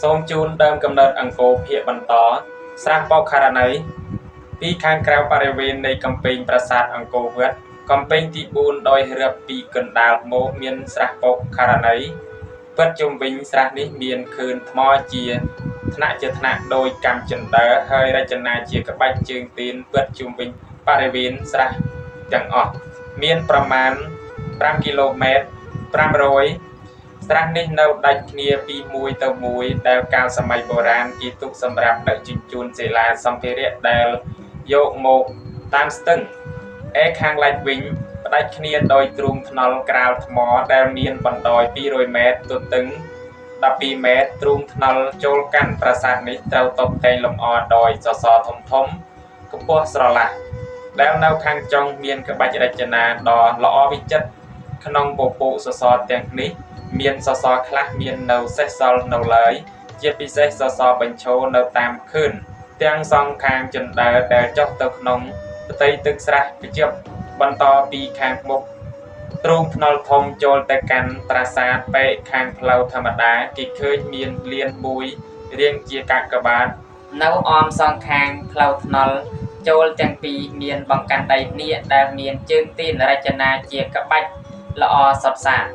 សូមជូនដើមកំណើតអង្គរភាគបន្តស្រះបោកករណីពីខាងក្រៅបរិវេណនៃកំពែងប្រាសាទអង្គរវត្តកំពែងទី4ដោយរៀបពីកណ្ដាលមកមានស្រះបោកករណីពិតជុំវិញស្រះនេះមានខឿនថ្មជាថ្នាក់ដោយកម្មចិន្ទើហើយរចនាជាក្បាច់ជើងទៀនពិតជុំវិញបរិវេណស្រះទាំងអស់មានប្រមាណ5គីឡូម៉ែត្រ500ស្រះនេះនៅដាច់គ្នាពីមួយទៅមួយដែលកាលសម័យបុរាណគេទុកសម្រាប់ដឹកជញ្ជូនសេលាសម្ភារៈដែលយកមកតាមស្ទឹងឯខាងលិចវិញផ្ដាច់គ្នាដោយទ្រូងថ្នល់ក្រាលថ្មដែលមានបណ្ដោយ200ម៉ែត្រទទឹង12ម៉ែត្រទ្រូងថ្នល់ចូលកាន់ប្រាសាទនេះត្រូវតុបតែងលម្អដោយសសរធំកម្ពស់ស្រឡះដែលនៅខាងចុងមានក្បាច់រចនាដ៏ល្អវិចិត្រក្នុងពពុះសសរទាំងនេះមានសសរខ្លះមាននៅសេសសល់នៅឡើយជាពិសេសសសរបញ្ឈរនៅតាមខឿនទាំងសងខាងចិន្ទើដែលចុះទៅក្នុងផ្ទៃទឹកស្រះខ្ជាប់បន្តពីខាងមុខទ្រូងថ្នល់ធំចូលទៅកាន់ប្រាសាទពេកខាងផ្លូវធម្មតាគេឃើញមានលានមួយរាងជាកាកបាទនៅអមសងខាងផ្លូវថ្នល់ចូលទាំងពីរមានបង្កាន់ដៃនាគដែលមានជើងទៀនរចនាជាក្បាច់ល្អសុទ្ធសាធ